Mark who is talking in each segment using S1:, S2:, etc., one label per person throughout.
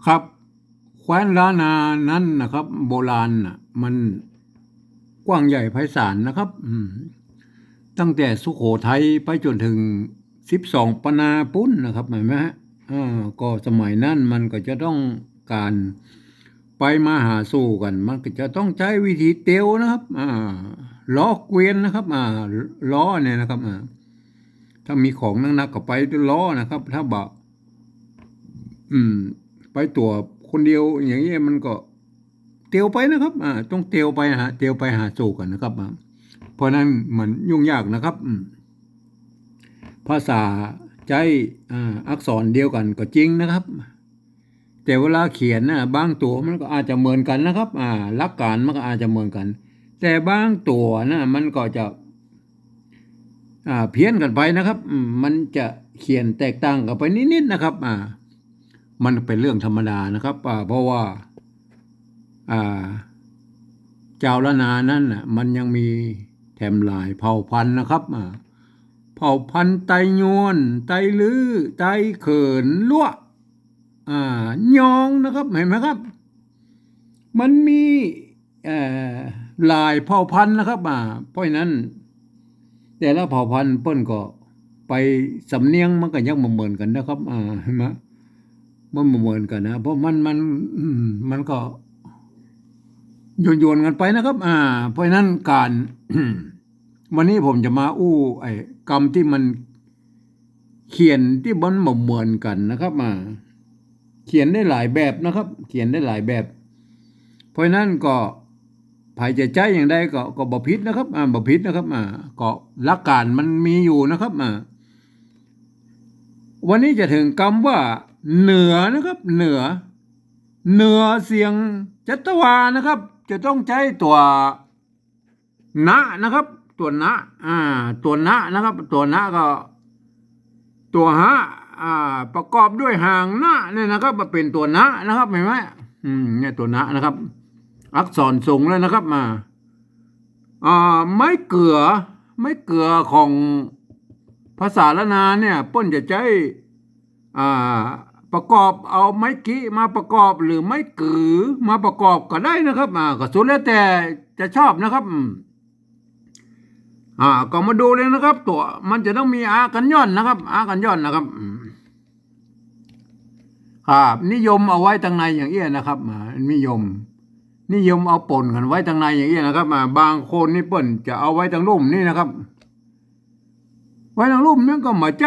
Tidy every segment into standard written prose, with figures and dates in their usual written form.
S1: ครับแคว้นล้านนานั้นนะครับโบราณน่ะมันกว้างใหญ่ไพศาลนะครับตั้งแต่สุโขทัยไปจนถึง12ปนาปุ้นนะครับเห็นไหมฮะก็สมัยนั้นมันก็จะต้องการไปมาหาสู่กันมันก็จะต้องใช้วิธีเตียวนะครับล้อเกวียนนะครับล้อเนี่ยนะครับถ้ามีของนักๆก็ไปด้วยล้อนะครับถ้าบะ อืมไปตัวคนเดียวอย่างเงี้ยมันก็เตียวไปนะครับต้องเตียวไปเตียวไปหาสู่กันนะครับเพราะนั้นมันยุ่งยากนะครับภาษาใจอักษรเดียวกันก็จริงนะครับแต่เวลาเขียนนะบางตัวมันก็อาจจะเหมือนกันนะครับหลักการมันก็อาจจะเหมือนกัน แต่บางตัวนะมันก็จะเพี้ยนกันไปนะครับมันจะเขียนแตกต่างกันไปนิดๆนะครับมันเป็นเรื่องธรรมดานะครับเพราะว่าอ่าเจ้าละนานั้นน่ะมันยังมีแถมหลายเผ่าพันธุ์นะครับเผ่าพันธุ์ไตยวนไตลือไตเขินลั่วยองนะครับเห็นไหมครับมันมีเอ่อหลายเผ่าพันธุ์นะครับเพราะฉะนั้นแต่ละเผ่าพันธุ์เปิ้นก็ไปสำเนียงมันก็ยังบ่เหมือนกันนะครับเห็นไหมมันบ่เหมือนกันนะเพราะมันก็ โยนกันไปนะครับเพราะฉะนั้นการวันนี้ผมจะมาอู้ไอ้กรรมที่มันเขียนที่มันเหมือนกันนะครับเขียนได้หลายแบบนะครับ เขียนได้หลายแบบ เพราะฉะนั้นก็ภายใจอย่างใดก็บ่ผิดนะครับบ่ผิดนะครับก็หลักการมันมีอยู่นะครับวันนี้จะถึงคำว่าเหนือนะครับเหนือเสียงจัตวานะครับ จะต้องใช้ตัวนะนะครับ ตัวนะตัวนะนะครับ ตัวนะก็ตัวฮะประกอบด้วยหางนะเนี่ยนะครับมาเป็นตัวนะนะครับเห็นไหมเนี่ยตัวนะนะครับ อักษรสูงเลยนะครับไม้เกลือของภาษาละนาเนี่ยป้นจะใช้อ่าประกอบเอาไม้กี้มาประกอบหรือไม้กือมาประกอบก็ได้นะครับก็สุดแล้วแต่จะชอบนะครับก็มาดูเลยนะครับ ตัวมันจะต้องมีอากันย่อนนะครับอากันย่อนนะครับครับนิยมเอาไว้ทางในอย่างเอี้ยนะครับนิยมเอาป่นกันไว้ทางในอย่างเอี้ยนะครับบางคนนี่เปิ้นจะเอาไว้ทางลุ่มนี่นะครับไว้ทางลุ่มนี่ก็มาใจ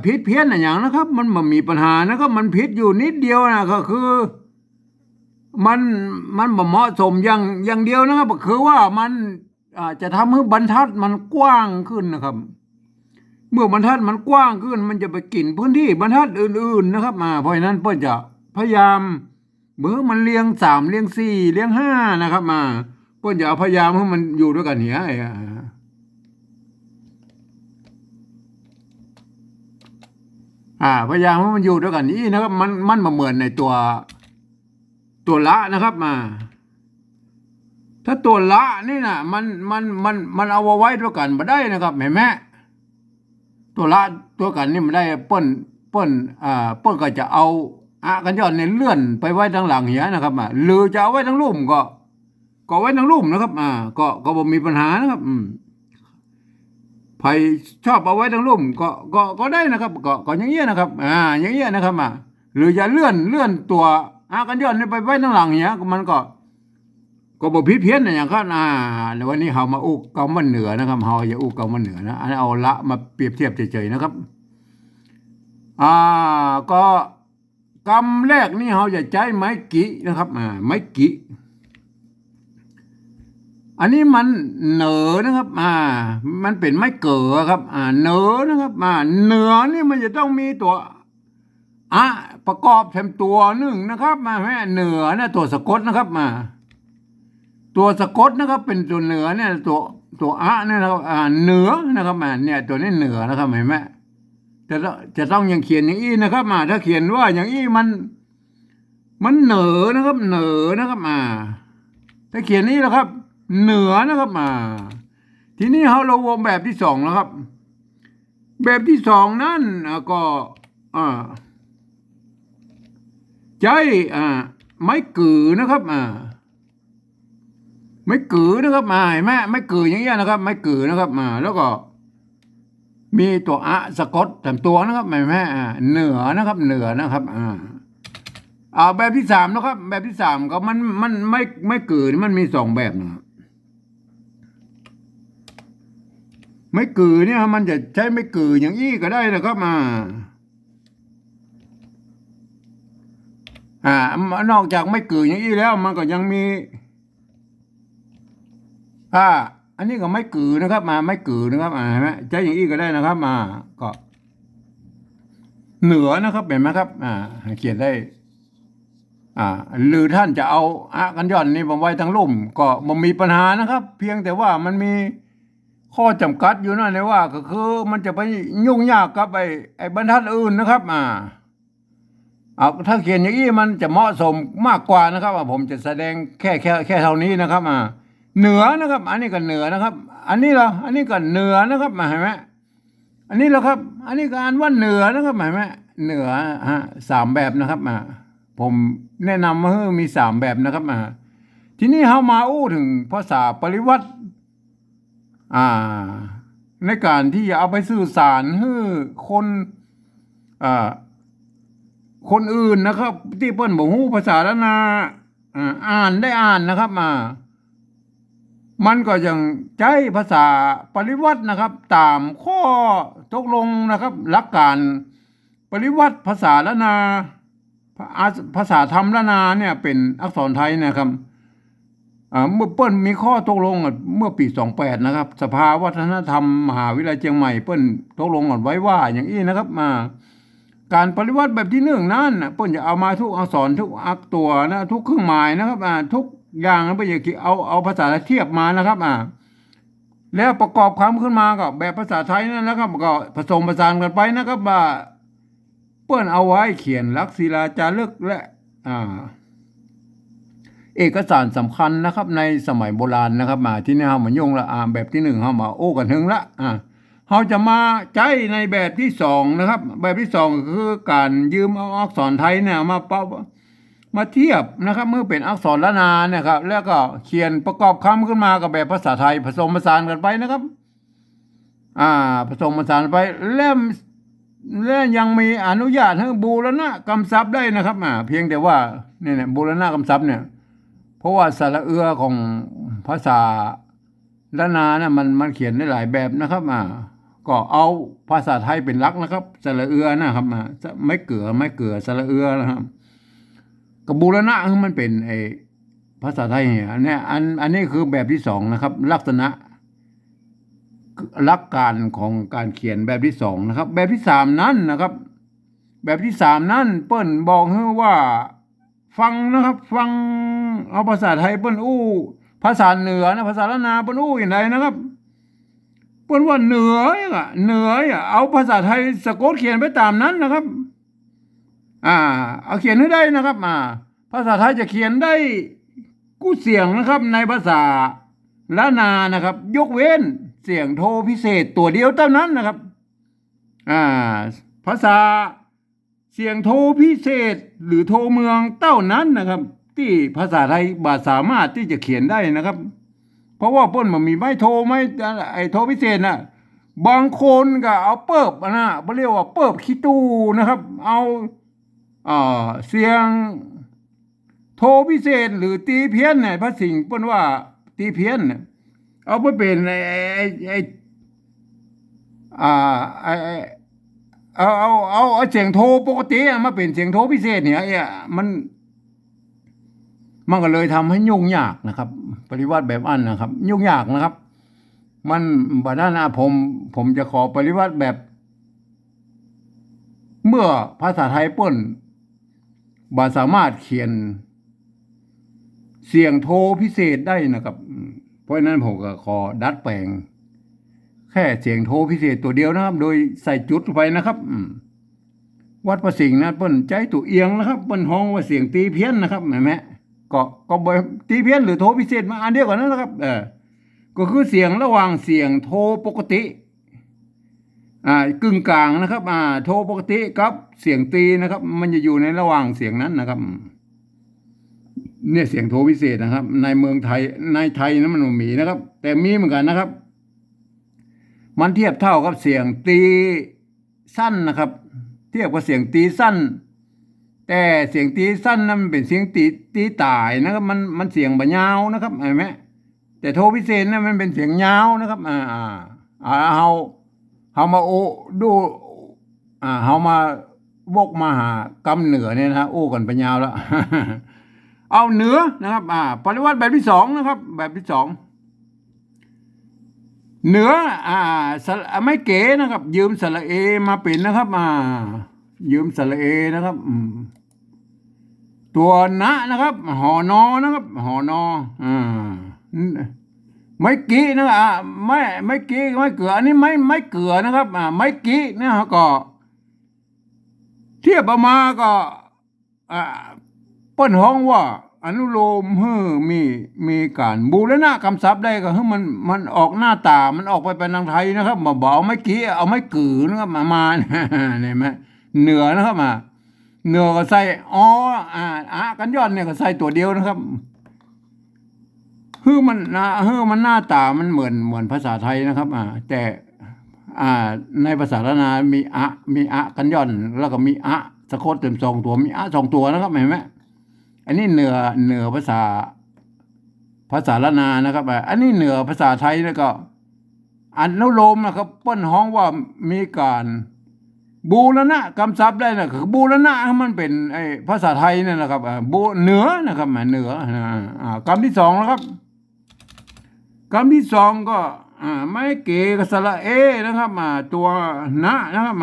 S1: พิษเพี้ยนอย่างนะครับมันมามีปัญหานะครับมันพิษอยู่นิดเดียวนะก็คือมันบ่เหมาะสมอย่างเดียวนะครับก็คือว่ามันจะทำให้บรรทัดมันกว้างขึ้นนะครับ เมื่อบรรทัดมันกว้างขึ้นมันจะไปกินพื้นที่บรรทัดอื่นๆนะครับเพราะฉะนั้นเพื่อจะพยายามเมื่อมันเรียง3เรียง4เรียง5นะครับเพื่อจะพยายามให้มันอยู่ด้วยกันเนี่ยพยายามให้มันอยู่ด้วยกันนี้นะครับมันมาเหมือนในตัวละนะครับถ้าตัวละนี่นะมันเอาไว้ด้วยกันมาได้นะครับเห็นไหม ตัวละตัวกันนี่มันได้เปิ้นก็จะเอากันย้อนในเลื่อนไปไว้ทางหลังเหียนะครับหรือจะเอาไว้ทางลุ่มก็ไว้ทางลุ่มนะครับก็บ่มีปัญหานะครับใครชอบเอาไว้ทางลุ่มก็ได้นะครับก็อย่างเงี้ยนะครับอย่างเงี้ยนะครับหรือจะเลื่อนตัวกันย้อนไปไว้ทางหลังเหียมันก็บ่ผิดเพี้ยนอย่างครับในวันนี้เฮามาอู้กำมันเหนือนะครับเฮาจะอู้กำมันเหนือนะอันนี้เอาละมาเปรียบเทียบเฉยๆนะครับก็กำแรกนี่เฮาจะใช้ไม้กินะครับไม้กิอันนี้มันเหนือนะครับมันเป็นไม้เก๋อครับเหนือนะครับเหนือนี่มันจะต้องมีตัวประกอบเต็มตัวหนึ่งนะครับแม่เหนือนะตัวสะกดนะครับตัวสะกดนะครับเป็นตัวเหนือเนี่ยตัวเนี่ยนะครับเหนือนะครับเนี่ยตัวนี้เหนือนะครับเห็นไหมจะต้องยังเขียนอย่างอี้นะครับถ้าเขียนว่าอย่างอี้มันเหนือนะครับเหนือนะครับถ้าเขียนนี้นะครับ เหนือนะครับทีนี้เราวงแบบที่2แล้วครับ แบบที่2นั่นก็จ ใจไม้กือนะครับไม้กือนะครับเห็นไหมไม้กืออย่างเงี้ยนะครับไม้กือนะครับแล้วก็มีตัวอะสะกดแต่ตัวนะครับเห็นไหมเหนือนะครับเหนือนะครับแบบที่สามนะครับ แบบที่สามก็มันไม่กือมันมีสองแบบนะครับไม่กือเนี่ยมันจะใช้ไม่กืออย่างอี้ก็ได้นะครับนอกจากไม่กืออย่างอี้แล้วมันก็ยังมีอันนี้ก็ไม่กือนะครับไม่กือนะครับเห็นไหมใช้อย่างอี้ก็ได้นะครับก็เหนือนะครับเห็นไหมครับเขียนได้หรือท่านจะเอากันย่อนนี่ผมไว้ทั้งลุ่มก็มันมีปัญหานะครับ เพียงแต่ว่ามันมีข้อจำกัดอยู่นั่นเลยว่าก็คือมันจะไปยุ่งยากกับไอ้บรรทัดอื่นนะครับถ้าเขียนอย่างนี้มันจะเหมาะสมมากกว่านะครับผมจะแสดงแค่เท่านี้นะครับเหนือนะครับ อันนี้ก็เหนือนะครับ อันนี้เหรออันนี้ก็เหนือนะครับเห็นไหมอันนี้เหรอครับ อันนี้ก็อ่านว่าเหนือนะครับเห็นไหมเหนือสามแบบนะครับผมแนะนำว่ามีสามแบบนะครับทีนี้เรามาอู้ถึงภาษาปริวัติในการที่จะเอาไปสื่อสารให้คนคนอื่นนะครับ ที่เปิ้นบ่ฮู้ภาษาละนาอ่านได้อ่านนะครับมันก็ยังใช้ภาษาปริวัตินะครับ ตามข้อตกลงนะครับหลักการปริวัติภาษาละนาภาษาธรรมละนาเนี่ยเป็นอักษรไทยนะครับเมื่อเปิ้นมีข้อตกลงเมื่อปี28นะครับ สภาวัฒนธรรมมหาวิทยาลัยเชียงใหม่เปิ้นตกลงกันไว้ว่าอย่างนี้นะครับการปริวัติแบบที่หนึ่งนั้นเปิ้นจะเอามาทุกอักษรทุกอักตัวนะทุกเครื่องหมายนะครับทุกอย่างนะเปิ้นจะเอาภาษาเทียบมานะครับแล้วประกอบคำขึ้นมาก็แบบภาษาไทยนั่นนะครับก็ผสมผสานกันไปนะครับเปิ้นเอาไว้เขียนลักษณ์ศิลาจารึกและเอกสารสำคัญนะครับในสมัยโบราณนะครับที่นี่เรามายุ่งละแบบที่หนึ่งเรามาโอ้กันถึงละเราจะมาใช้ในแบบที่สองนะครับ แบบที่สองคือการยืมเอาอักษรไทยเนี่ยมาเทียบนะครับ เมื่อเป็นอักษรละนาเนี่ยครับแล้วก็เขียนประกอบคำขึ้นมากับแบบภาษาไทยผสมผสานกันไปนะครับผสมผสานไปแล้วยังมีอนุญาตให้บูรณะกำศัพท์ได้นะครับเพียงแต่ว่าเนี่ยบูรณะกำศัพท์เนี่ยเพราะว่าสระเอือของภาษาละนาเนี่ยมันเขียนได้หลายแบบนะครับก็เอาภาษาไทยเป็นหลักนะครับสระเอือนะครับไม่เกือสระเอือนะครับกับบูรณะมันเป็นภาษาไทยเนี่ยอันนี้คือแบบที่สองนะครับ ลักษณะหลักการของการเขียนแบบที่สองนะครับ แบบที่สามนั้นนะครับ แบบที่สามนั้นเปิ้นบอกให้ว่าฟังนะครับ ฟังเอาภาษาไทยเปิ้นอู้ภาษาเหนือนะภาษาละนาเปิ้นอู้อย่างไรนะครับเปิ้นว่าเหนือเอาภาษาไทยสะกดเขียนไปตามนั้นนะครับเอาเขียนให้ได้นะครับภาษาไทยจะเขียนได้กู้เสียงนะครับในภาษาละนานะครับ ยกเว้นเสียงโทพิเศษตัวเดียวเท่านั้นนะครับภาษาเสียงโทพิเศษหรือโทเมืองเท่านั้นนะครับ ที่ภาษาไทยบ่สามารถที่จะเขียนได้นะครับ เพราะว่าเปิ้นมันมีไม่โทไม่โทพิเศษบางคนก็เอาเปิบเขาเรียกว่าเปิบคิตูนะครับ เอาเสียงโทพิเศษหรือตีเพี้ยนเนี่ยพระสิงห์เปิ้นว่าตีเพี้ยนเอาไปเป็นเอาเสียงโทปกติมาเป็นเสียงโทพิเศษเนี่ยมันก็เลยทำให้ยุ่งยากนะครับ ปริวัติแบบอันนะครับ ยุ่งยากนะครับ มันบัดนั้นผมจะขอปริวัติแบบ เมื่อภาษาไทยเปิ้นบ่สามารถเขียนเสียงโทพิเศษได้นะครับเพราะนั้นผมก็ขอดัดแปลงแค่เสียงโทพิเศษตัวเดียวนะครับ โดยใส่จุดไปนะครับวัดประสิงห์นะเปิ้นใจตัวเอียงนะครับเปิ้นฮ้องว่าเสียงตีเพี้ยนนะครับเห็นไหมก็บ่ตีเพี้ยนหรือโทพิเศษมาอันเดียวกันนั่นนะครับก็คือเสียงระหว่างเสียงโทปกติ กึ่งกลางนะครับโทปกติกับเสียงตีนะครับ มันจะอยู่ในระหว่างเสียงนั้นนะครับเนี่ยเสียงโทพิเศษนะครับในเมืองไทยในไทยนั้นมันไม่มีนะครับ แต่มีเหมือนกันนะครับ มันเทียบเท่ากับเสียงตีสั้นนะครับ เทียบกับเสียงตีสั้น แต่เสียงตีสั้นนั้นมันเป็นเสียงตีตายนะครับมันเสียงบะยาวนะครับเห็นไหมแต่โทพิเศษนั้นมันเป็นเสียงยาวนะครับเฮามาโอดูเฮามาวกมาหากำเหนือเนี่ยนะโอ้กันไปยาวแล้ว เอาเหนือนะครับปริวัติแบบที่สองนะครับ แบบที่สองเหนือไม่เก๋นะครับ ยืมสระเอมาเป็นนะครับยืมสระเอนะครับตัวนะนะครับหอนอนะครับหอนอไม่กี้นะครับไม่กี้ไม่เกลืออันนี้ไม่เกลือนะครับไม่กี้นะก็เทียบออกมาก็เปิ้นห้องว่าอนุโลมมีการบูรณะคำศัพท์ได้ก็คือมันออกหน้าตามันออกไปเป็นทางไทยนะครับบ่เอาไม่กี้เอาไม่กือนะครับมาเนี่ยไหมเหนือนะครับเหนือก็ใส่กันย้อนเนี่ยก็ใส่ตัวเดียวนะครับมันหน้าตามันเหมือนภาษาไทยนะครับแต่ในภาษาละนามีกันย้อนแล้วก็มีสะกดเต็มสองตัวมีสองตัวนะครับเห็นไหมอันนี้เหนือภาษาละนานะครับอันนี้เหนือภาษาไทยแล้วก็อนุโลมนะครับเปิ้นฮ้องว่ามีการบูรณะคำศัพท์ได้นะคือบูรณะมันเป็นภาษาไทยนี่นนะครับเหนือนะครับเหนือคำที่สองนะครับคำที่สองก็ไม่เก๋กับสระเอนะครับตัวนะนะครับ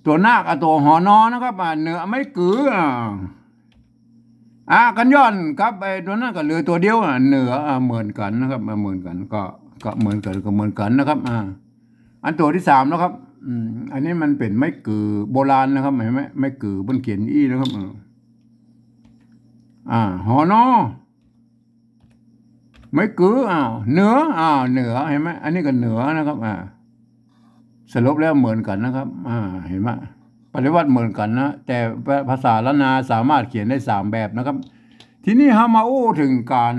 S1: ตัวนาคตัวหอนอนะครับเหนือไม่กือกันย้อนครับตัวนั้นก็เหลือตัวเดียวเหนือเหมือนกันนะครับเหมือนกันก็เหมือนกันก็เหมือนกันนะครับอันตัวที่สามนะครับอันนี้มันเป็นไม้กือโบราณนะครับเห็นไหมไม้กือบนเขียนนะครับหอนอไม่กือเหนือเหนือเห็นไหมอันนี้ก็เหนือนะครับสรุปแล้วเหมือนกันนะครับเห็นไหมปริวัติเหมือนกันนะแต่ภาษาละนาสามารถเขียนได้3แบบนะครับทีนี้เรามาถึงการ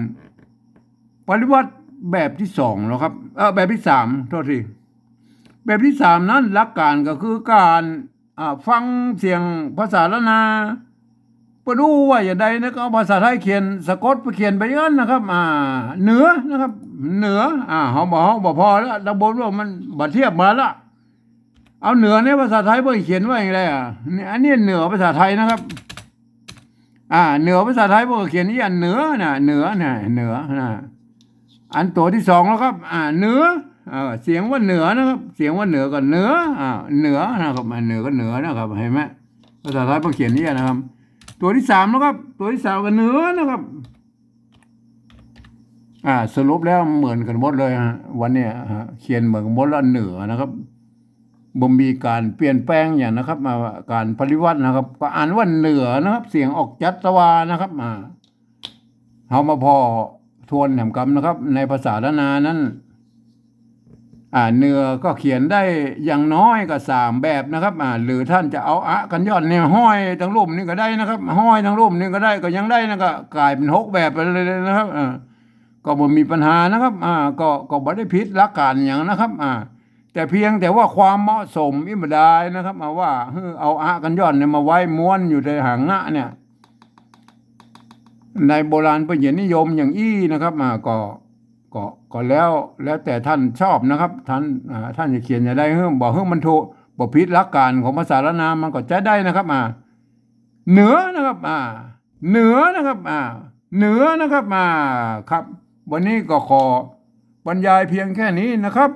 S1: ปริวัติแบบที่2แล้วครับแบบที่3โทษทีแบบที่3นั้นหลักการก็คือการฟังเสียงภาษาละนาไปดูว่าอย่างใดนะก็เอาภาษาไทยเขียนสะกดไปเขียนไปงั้นนะครับเหนือนะครับเหนือเขาบอกพอแล้วดับบนว่ามันบัดเทียบมาละเอาเหนือในภาษาไทยเพื่อเขียนว่าอย่างไรอันนี้เหนือภาษาไทยนะครับเหนือภาษาไทยเพื่อเขียนนี่เหนือเหนืออันตัวที่2แล้วครับเหนือเสียงว่าเหนือนะครับเสียงว่าเหนือก็เหนือเหนือนะครับเหนือก็เหนือนะครับเห็นไหมภาษาไทยเพื่อเขียนนี่นะครับตัวที่3แล้วครับตัวที่3ก็เหนือนะครับสรุปแล้วเหมือนกันหมดเลยวันนี้เขียนเหมือนกันหมดแล้วเหนือนะครับบ่มีการเปลี่ยนแปลงอย่างนะครับการปริวัตินะครับก็อ่านว่าเหนือนะครับเสียงออกจัตวานะครับเฮามาพอทวนแหมกำนะครับในภาษาละนานั้นเหนือก็เขียนได้อย่างน้อยก็3แบบนะครับหรือท่านจะเอากันย้อนเนี่ยห้อยทั้งรูปนี่ก็ได้นะครับห้อยทั้งรูปนี่ก็ได้ก็ยังได้นะก็กลายเป็น6แบบไปเลยนะครับก็บ่มีปัญหานะครับก็บ่ได้ผิดหลักการอย่างนะครับแต่เพียงแต่ว่าความเหมาะสมอิบดายนะครับว่าเอากันย้อนเนี่ยมาไว้ม้วนอยู่ในหางเนี่ยในโบราณเป็นอย่างนิยมอย่างนะครับก็แล้วแต่ท่านชอบนะครับท่านจะเขียนอย่างไรบอกมันถูกบ่ผิดหลักการของภาษาละนามันก็จะได้นะครับเหนือนะครับเหนือนะครับเหนือนะครับครับวันนี้ก็ขอบรรยายเพียงแค่นี้นะครับ